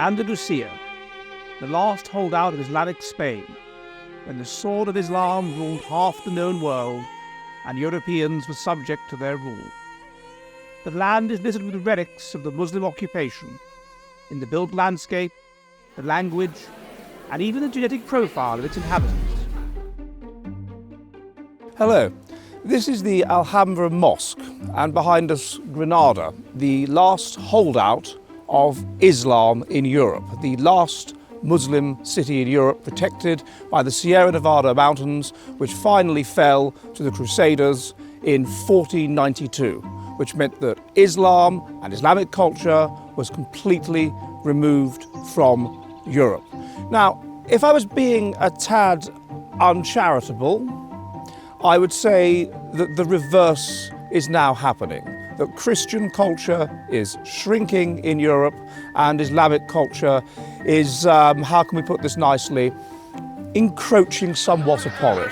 Andalusia, the last holdout of Islamic Spain, when the sword of Islam ruled half the known world and Europeans were subject to their rule. The land is littered with relics of the Muslim occupation in the built landscape, the language, and even the genetic profile of its inhabitants. Hello, this is the Alhambra Mosque, and behind us Granada, the last holdout of Islam in Europe, the last Muslim city in Europe protected by the Sierra Nevada mountains, which finally fell to the Crusaders in 1492, which meant that Islam and Islamic culture was completely removed from Europe. Now, if I was being a tad uncharitable, I would say that the reverse is now happening, that Christian culture is shrinking in Europe and Islamic culture is, how can we put this nicely, encroaching somewhat upon it.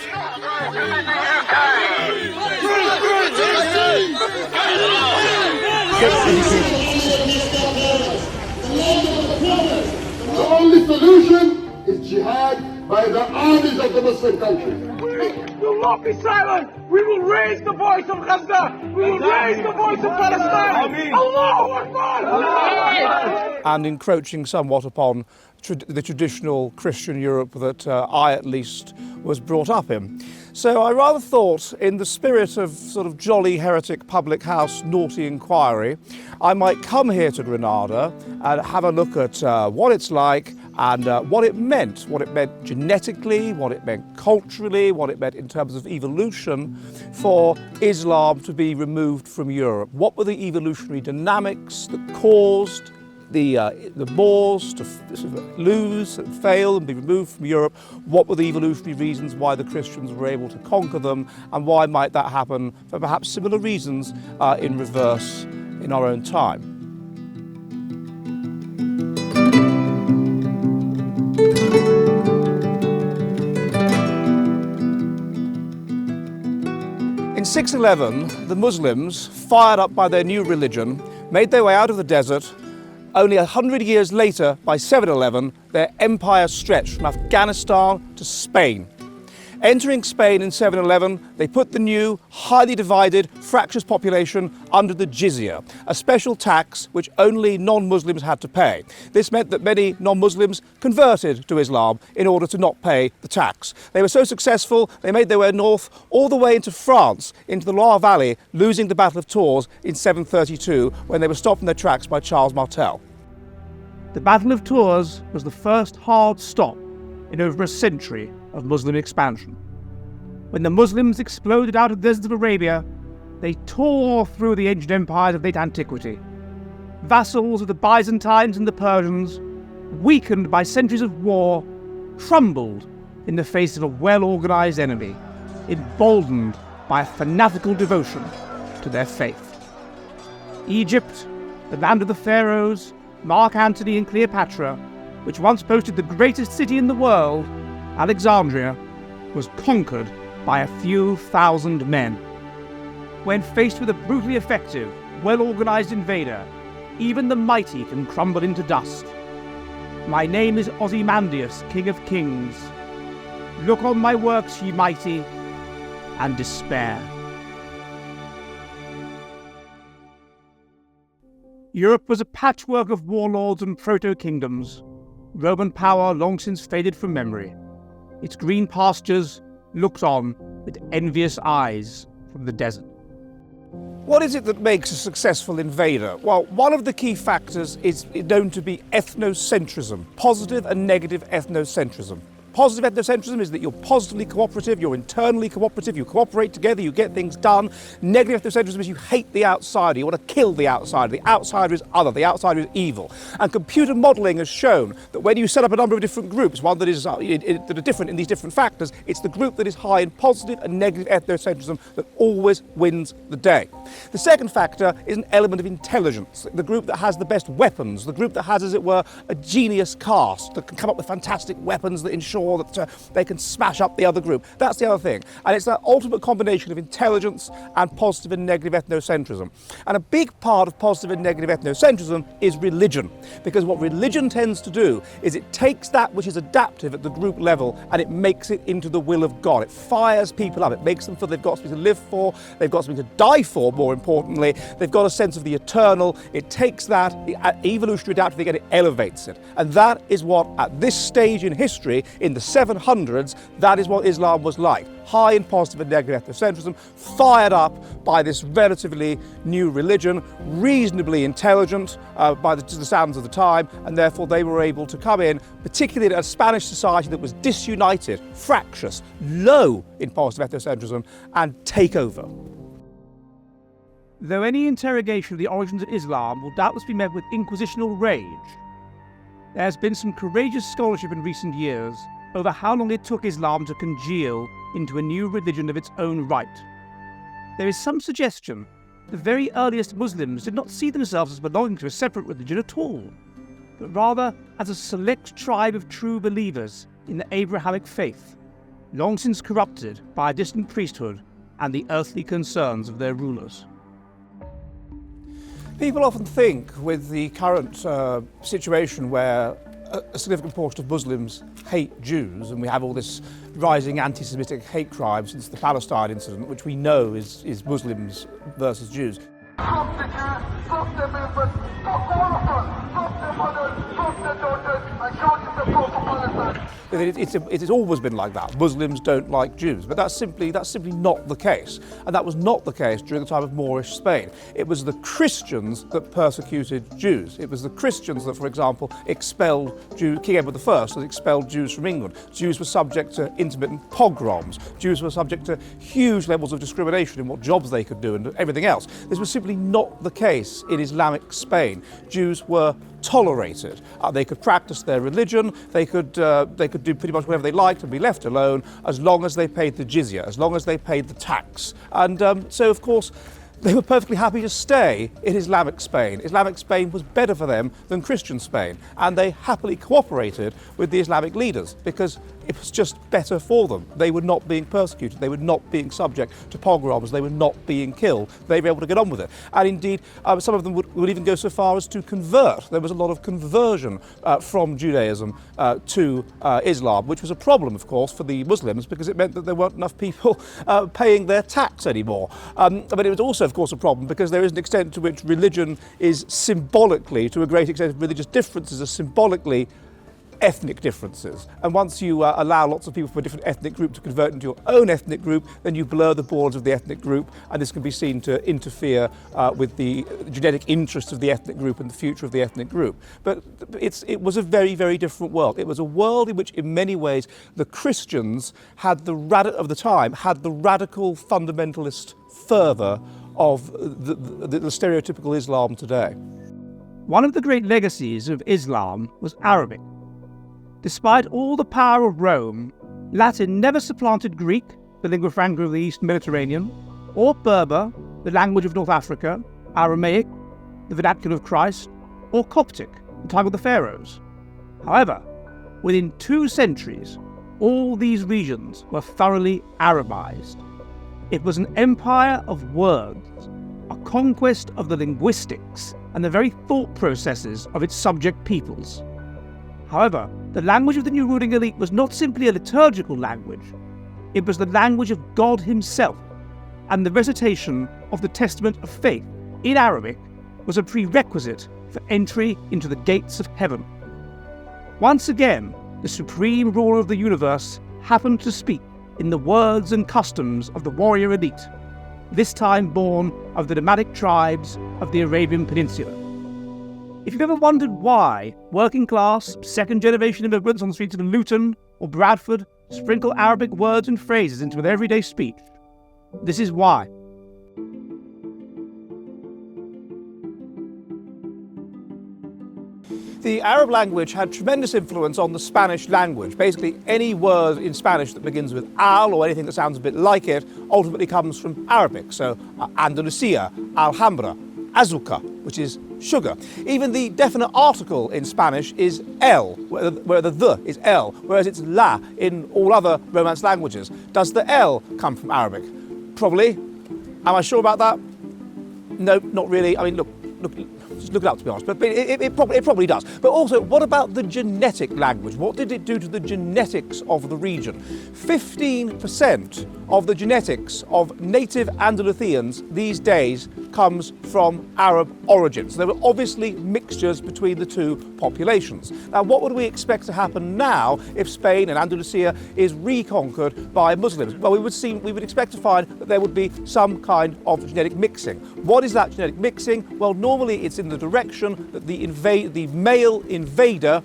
The only solution is jihad by the armies of the Muslim countries. We will not be silent. We will raise the voice of Gaza. We will raise the voice of Palestine. Allahu Akbar! And encroaching somewhat upon the traditional Christian Europe that I at least was brought up in. So I rather thought, in the spirit of sort of jolly heretic public house naughty inquiry, I might come here to Granada and have a look at what it's like and what it meant genetically, what it meant culturally, what it meant in terms of evolution for Islam to be removed from Europe. What were the evolutionary dynamics that caused the Moors to lose and fail and be removed from Europe? What were the evolutionary reasons why the Christians were able to conquer them, and why might that happen for perhaps similar reasons in reverse in our own time? In 611, the Muslims, fired up by their new religion, made their way out of the desert. Only 100 years later, by 711, their empire stretched from Afghanistan to Spain. Entering Spain in 711, they put the new, highly divided, fractious population under the jizya, a special tax which only non-Muslims had to pay. This meant that many non-Muslims converted to Islam in order to not pay the tax. They were so successful, they made their way north all the way into France, into the Loire Valley, losing the Battle of Tours in 732, when they were stopped in their tracks by Charles Martel. The Battle of Tours was the first hard stop in over a century of Muslim expansion. When the Muslims exploded out of the desert of Arabia, they tore through the ancient empires of late antiquity. Vassals of the Byzantines and the Persians, weakened by centuries of war, crumbled in the face of a well-organized enemy, emboldened by a fanatical devotion to their faith. Egypt, the land of the pharaohs, Mark Antony and Cleopatra, which once boasted the greatest city in the world, Alexandria, was conquered by a few thousand men. When faced with a brutally effective, well-organized invader, even the mighty can crumble into dust. My name is Ozymandias, King of Kings. Look on my works, ye mighty, and despair. Europe was a patchwork of warlords and proto-kingdoms. Roman power long since faded from memory. Its green pastures looked on with envious eyes from the desert. What is it that makes a successful invader? Well, one of the key factors is known to be ethnocentrism, positive and negative ethnocentrism. Positive ethnocentrism is that you're positively cooperative, you're internally cooperative, you cooperate together, you get things done. Negative ethnocentrism is you hate the outsider, you want to kill the outsider is other, the outsider is evil. And computer modelling has shown that when you set up a number of different groups, one that is that are different in these different factors, it's the group that is high in positive and negative ethnocentrism that always wins the day. The second factor is an element of intelligence, the group that has the best weapons, the group that has, as it were, a genius cast that can come up with fantastic weapons that ensure sure that they can smash up the other group. That's the other thing. And it's that ultimate combination of intelligence and positive and negative ethnocentrism. And a big part of positive and negative ethnocentrism is religion, because what religion tends to do is it takes that which is adaptive at the group level and it makes it into the will of God. It fires people up. It makes them feel they've got something to live for, they've got something to die for, more importantly. They've got a sense of the eternal. It takes that evolutionary adaptive and it elevates it. And that is what, at this stage in history, in the 700s, that is what Islam was like. High in positive and negative ethnocentrism, fired up by this relatively new religion, reasonably intelligent to the standards of the time, and therefore they were able to come in, particularly in a Spanish society that was disunited, fractious, low in positive ethnocentrism, and take over. Though any interrogation of the origins of Islam will doubtless be met with inquisitional rage, there has been some courageous scholarship in recent years over how long it took Islam to congeal into a new religion of its own right. There is some suggestion the very earliest Muslims did not see themselves as belonging to a separate religion at all, but rather as a select tribe of true believers in the Abrahamic faith, long since corrupted by a distant priesthood and the earthly concerns of their rulers. People often think, with the current situation where a significant portion of Muslims hate Jews, and we have all this rising anti-Semitic hate crime since the Palestine incident, which we know is Muslims versus Jews. Stop the Jews, stop their movement, stop all of us, stop their mothers, stop their daughters, and show them the support for Palestine. It's always been like that. Muslims don't like Jews, but that's simply not the case. And that was not the case during the time of Moorish Spain. It was the Christians that persecuted Jews. It was the Christians that, for example, expelled King Edward I that expelled Jews from England. Jews were subject to intermittent pogroms. Jews were subject to huge levels of discrimination in what jobs they could do and everything else. This was simply not the case in Islamic Spain. Jews were tolerated. They could practice their religion, they could do pretty much whatever they liked and be left alone as long as they paid the jizya, as long as they paid the tax. And so, of course, they were perfectly happy to stay in Islamic Spain. Islamic Spain was better for them than Christian Spain, and they happily cooperated with the Islamic leaders because it was just better for them. They were not being persecuted, they were not being subject to pogroms, they were not being killed. They were able to get on with it. And indeed, some of them would even go so far as to convert. There was a lot of conversion from Judaism to Islam, which was a problem, of course, for the Muslims because it meant that there weren't enough people paying their tax anymore. But it was also, of course, a problem because there is an extent to which religion is symbolically, to a great extent, religious differences are symbolically ethnic differences. And once you allow lots of people from a different ethnic group to convert into your own ethnic group, then you blur the borders of the ethnic group, and this can be seen to interfere with the genetic interests of the ethnic group and the future of the ethnic group. But it was a very, very different world. It was a world in which, in many ways, the Christians of the time had the radical fundamentalist fervour of the stereotypical Islam today. One of the great legacies of Islam was Arabic. Despite all the power of Rome, Latin never supplanted Greek, the lingua franca of the East Mediterranean, or Berber, the language of North Africa, Aramaic, the vernacular of Christ, or Coptic, the tongue of the pharaohs. However, within 2 centuries, all these regions were thoroughly Arabized. It was an empire of words, a conquest of the linguistics and the very thought processes of its subject peoples. However, the language of the new ruling elite was not simply a liturgical language, it was the language of God himself, and the recitation of the Testament of Faith in Arabic was a prerequisite for entry into the gates of heaven. Once again, the supreme ruler of the universe happened to speak in the words and customs of the warrior elite, this time born of the nomadic tribes of the Arabian Peninsula. If you've ever wondered why working-class, second-generation immigrants on the streets of Luton or Bradford sprinkle Arabic words and phrases into their everyday speech, this is why. The Arab language had tremendous influence on the Spanish language. Basically, any word in Spanish that begins with al or anything that sounds a bit like it ultimately comes from Arabic. So Andalusia, Alhambra, azúcar, which is sugar. Even the definite article in Spanish is el, where the is el, whereas it's la in all other Romance languages. Does the el come from Arabic? Probably. Am I sure about that? No, not really. I mean, just look it up, to be honest, but it probably does. But also, what about the genetic language? What did it do to the genetics of the region? 15% of the genetics of native Andalusians these days comes from Arab origins. There were obviously mixtures between the two populations. Now, what would we expect to happen now if Spain and Andalusia is reconquered by Muslims? Well, we would expect to find that there would be some kind of genetic mixing. What is that genetic mixing? Well, normally it's in the direction that the male invader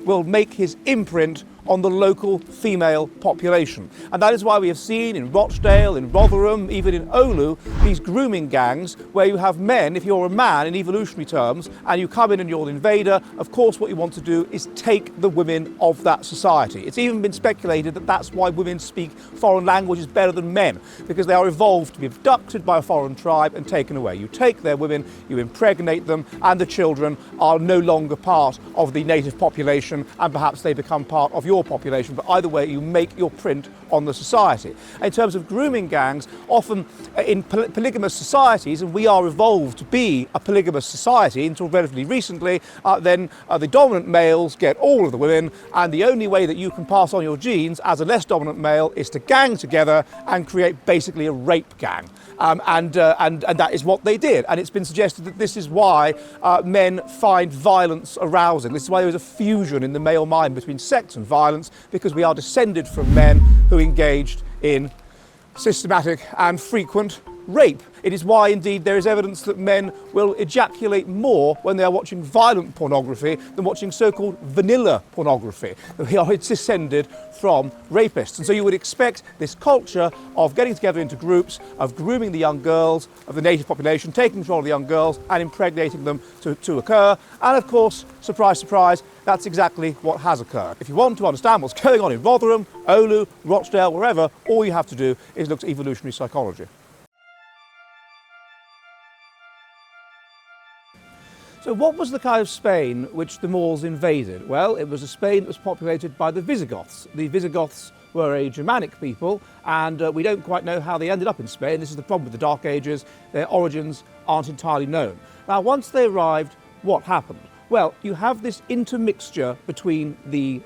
will make his imprint on the local female population. And that is why we have seen in Rochdale, in Rotherham, even in Oulu, these grooming gangs where you have men, if you're a man in evolutionary terms, and you come in and you're an invader, of course what you want to do is take the women of that society. It's even been speculated that that's why women speak foreign languages better than men, because they are evolved to be abducted by a foreign tribe and taken away. You take their women, you impregnate them, and the children are no longer part of the native population, and perhaps they become part of your population, but either way you make your print on the society. In terms of grooming gangs, often in polygamous societies, and we are evolved to be a polygamous society until relatively recently, then the dominant males get all of the women, and the only way that you can pass on your genes as a less dominant male is to gang together and create basically a rape gang. And that is what they did. And it's been suggested that this is why men find violence arousing. This is why there is a fusion in the male mind between sex and violence, because we are descended from men who engaged in systematic and frequent rape. It is why, indeed, there is evidence that men will ejaculate more when they are watching violent pornography than watching so-called vanilla pornography. They are descended from rapists. And so you would expect this culture of getting together into groups, of grooming the young girls of the native population, taking control of the young girls and impregnating them to occur. And of course, surprise, surprise, that's exactly what has occurred. If you want to understand what's going on in Rotherham, Oulu, Rochdale, wherever, all you have to do is look to evolutionary psychology. So what was the kind of Spain which the Moors invaded? Well, it was a Spain that was populated by the Visigoths. The Visigoths were a Germanic people, and we don't quite know how they ended up in Spain. This is the problem with the Dark Ages. Their origins aren't entirely known. Now, once they arrived, what happened? Well, you have this intermixture between the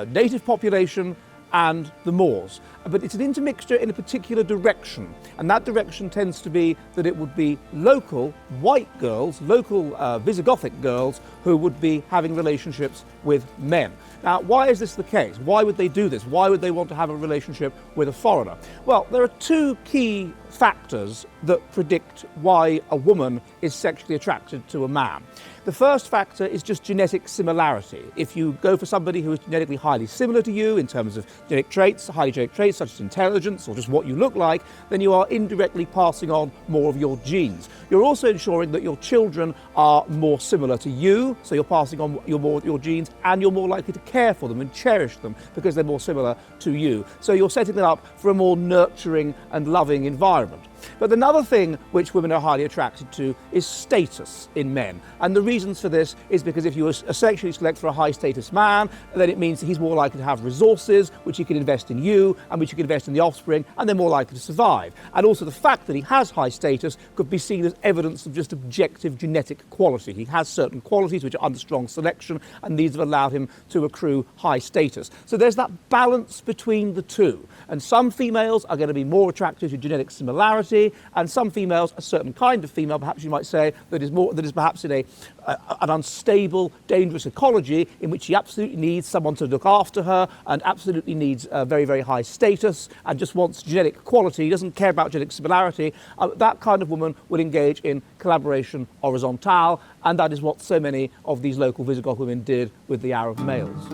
native population and the Moors. But it's an intermixture in a particular direction, and that direction tends to be that it would be local white girls, local Visigothic girls, who would be having relationships with men. Now, why is this the case? Why would they do this? Why would they want to have a relationship with a foreigner? Well, there are two key factors that predict why a woman is sexually attracted to a man. The first factor is just genetic similarity. If you go for somebody who is genetically highly similar to you in terms of genetic traits, highly genetic traits such as intelligence or just what you look like, then you are indirectly passing on more of your genes. You're also ensuring that your children are more similar to you, so you're passing on your genes, and you're more likely to care for them and cherish them because they're more similar to you. So you're setting them up for a more nurturing and loving environment. But another thing which women are highly attracted to is status in men. And the reasons for this is because if you sexually select for a high status man, then it means that he's more likely to have resources which he can invest in you and which you can invest in the offspring, and they're more likely to survive. And also the fact that he has high status could be seen as evidence of just objective genetic quality. He has certain qualities which are under strong selection, and these have allowed him to accrue high status. So there's that balance between the two. And some females are going to be more attracted to genetic similarity, and some females, a certain kind of female, perhaps you might say, that is perhaps in an unstable, dangerous ecology in which she absolutely needs someone to look after her and absolutely needs very, very high status and just wants genetic quality, doesn't care about genetic similarity. That kind of woman would engage in collaboration horizontale, and that is what so many of these local Visigoth women did with the Arab males.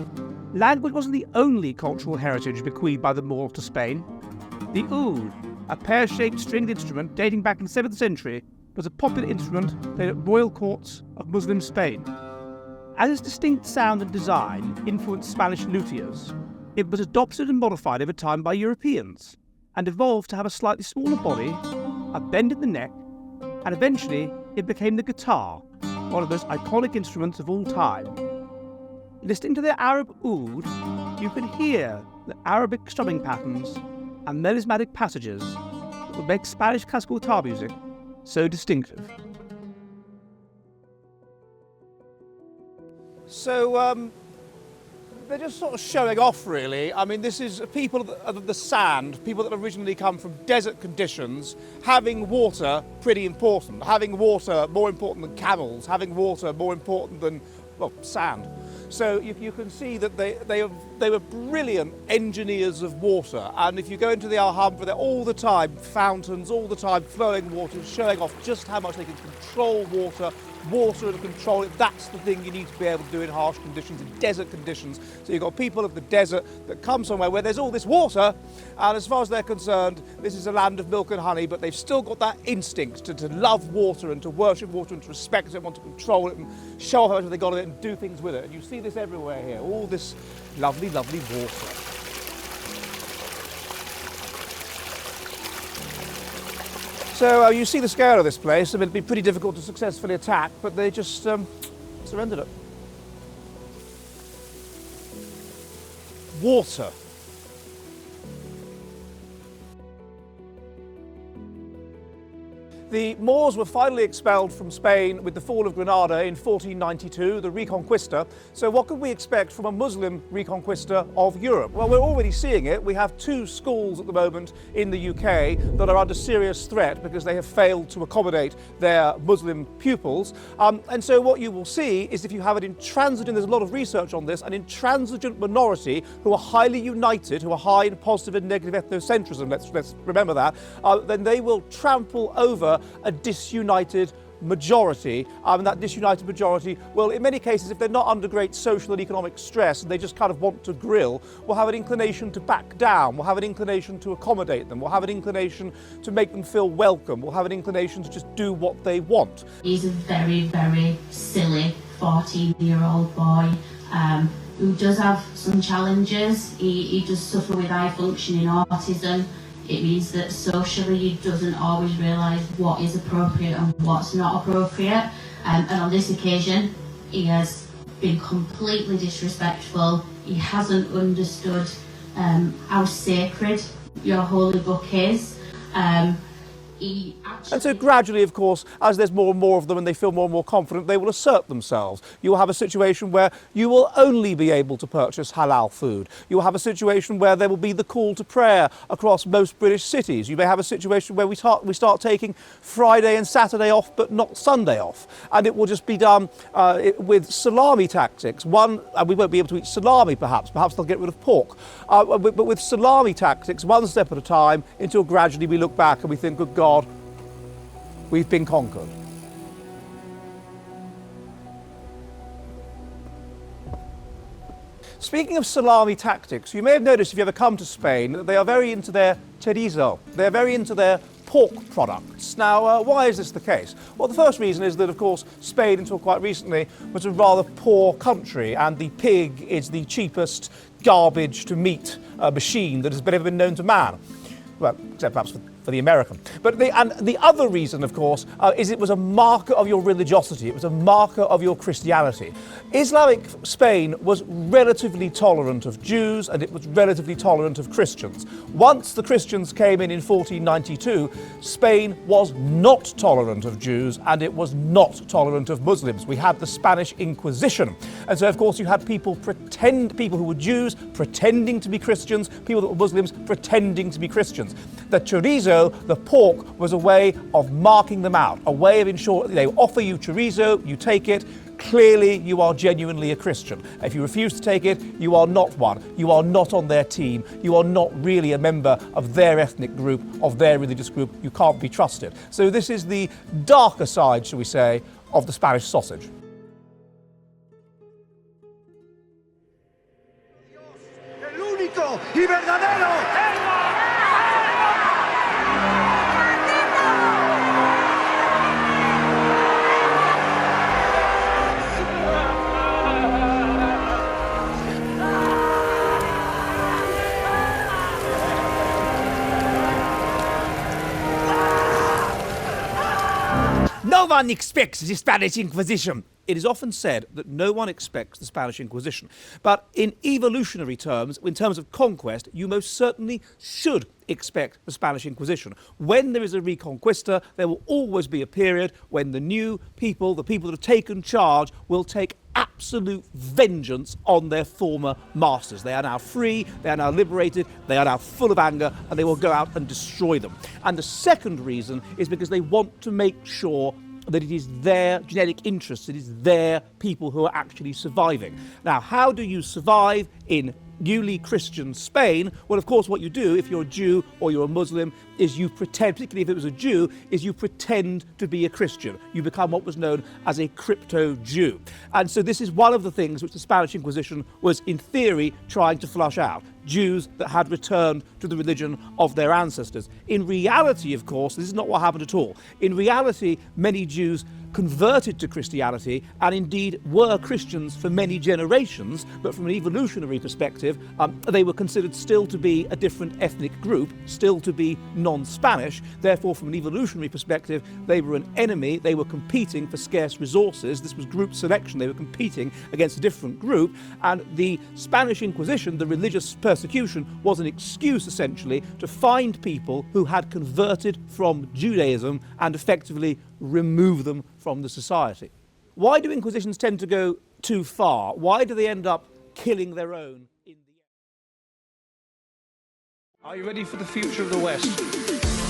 Language wasn't the only cultural heritage bequeathed by the Moors to Spain. The oud, a pear-shaped stringed instrument dating back in the 7th century, was a popular instrument played at royal courts of Muslim Spain. As its distinct sound and design influenced Spanish luthiers, it was adopted and modified over time by Europeans and evolved to have a slightly smaller body, a bend in the neck, and eventually it became the guitar, one of the most iconic instruments of all time. Listening to the Arab oud, you can hear the Arabic strumming patterns and melismatic passages that would make Spanish classical guitar music so distinctive. So they're just sort of showing off, really. I mean, this is people of the sand, people that originally come from desert conditions. Having water, pretty important. Having water, more important than camels. Having water, more important than, well, sand. So you can see that they were brilliant engineers of water. And if you go into the Alhambra, they're all the time fountains, all the time flowing water, showing off just how much they can control water and control it. That's the thing you need to be able to do in harsh conditions, in desert conditions. So you've got people of the desert that come somewhere where there's all this water, and as far as they're concerned, this is a land of milk and honey, but they've still got that instinct to love water and to worship water and to respect it and want to control it and show off how much they got of it and do things with it. And you see this everywhere here, all this lovely, lovely water. So you see the scale of this place. I mean, it'd be pretty difficult to successfully attack, but they just surrendered it. Water. The Moors were finally expelled from Spain with the fall of Granada in 1492, the Reconquista. So what could we expect from a Muslim Reconquista of Europe? Well, we're already seeing it. We have 2 schools at the moment in the UK that are under serious threat because they have failed to accommodate their Muslim pupils. And so what you will see is if you have an intransigent, there's a lot of research on this, an intransigent minority who are highly united, who are high in positive and negative ethnocentrism, let's remember that, then they will trample over a disunited majority, and that disunited majority will, in many cases, if they're not under great social and economic stress and they just kind of want to grill, will have an inclination to back down, will have an inclination to accommodate them, will have an inclination to make them feel welcome, will have an inclination to just do what they want. He's a very, very silly 14-year-old boy who does have some challenges. He does suffer with high functioning autism. It means that socially he doesn't always realise what is appropriate and what's not appropriate. And on this occasion, he has been completely disrespectful. He hasn't understood how sacred your holy book is. And so gradually, of course, as there's more and more of them and they feel more and more confident, they will assert themselves. You will have a situation where you will only be able to purchase halal food. You will have a situation where there will be the call to prayer across most British cities. You may have a situation where we start taking Friday and Saturday off, but not Sunday off. And it will just be done with salami tactics. And we won't be able to eat salami, perhaps they'll get rid of pork. But with salami tactics, one step at a time, until gradually we look back and we think, good God, we've been conquered. Speaking of salami tactics, you may have noticed if you ever come to Spain that they are very into their chorizo. They're very into their pork products. Now, why is this the case? Well, the first reason is that, of course, Spain, until quite recently, was a rather poor country, and the pig is the cheapest garbage to meat machine that has ever been known to man. Well, except perhaps for the American. But the other reason, of course, is it was a marker of your religiosity. It was a marker of your Christianity. Islamic Spain was relatively tolerant of Jews and it was relatively tolerant of Christians. Once the Christians came in 1492, Spain was not tolerant of Jews and it was not tolerant of Muslims. We had the Spanish Inquisition. And so, of course, you had people who were Jews pretending to be Christians, people that were Muslims pretending to be Christians. The chorizo, the pork, was a way of marking them out, a way of ensuring they offer you chorizo, you take it, clearly you are genuinely a Christian. If you refuse to take it, you are not one. You are not on their team. You are not really a member of their ethnic group, of their religious group. You can't be trusted. So this is the darker side, shall we say, of the Spanish sausage. El único y verdadero. No one expects the Spanish Inquisition. It is often said that no one expects the Spanish Inquisition. But in evolutionary terms, in terms of conquest, you most certainly should expect the Spanish Inquisition. When there is a reconquista, there will always be a period when the new people, the people that have taken charge, will take absolute vengeance on their former masters. They are now free, they are now liberated, they are now full of anger, and they will go out and destroy them. And the second reason is because they want to make sure that it is their genetic interests, it is their people who are actually surviving. Now, how do you survive in newly Christian Spain? Well, of course, what you do if you're a Jew or you're a Muslim is you pretend, particularly if it was a Jew, is you pretend to be a Christian. You become what was known as a crypto-Jew. And so this is one of the things which the Spanish Inquisition was, in theory, trying to flush out. Jews that had returned to the religion of their ancestors. In reality, of course, this is not what happened at all. In reality, many Jews converted to Christianity and indeed were Christians for many generations, but from an evolutionary perspective, they were considered still to be a different ethnic group, still to be non-Spanish. Therefore, from an evolutionary perspective, they were an enemy. They were competing for scarce resources. This was group selection. They were competing against a different group. And the Spanish Inquisition, the religious persecution, was an excuse, essentially, to find people who had converted from Judaism and effectively remove them from the society. Why do Inquisitions tend to go too far? Why do they end up killing their own in the end? Are you ready for the future of the West?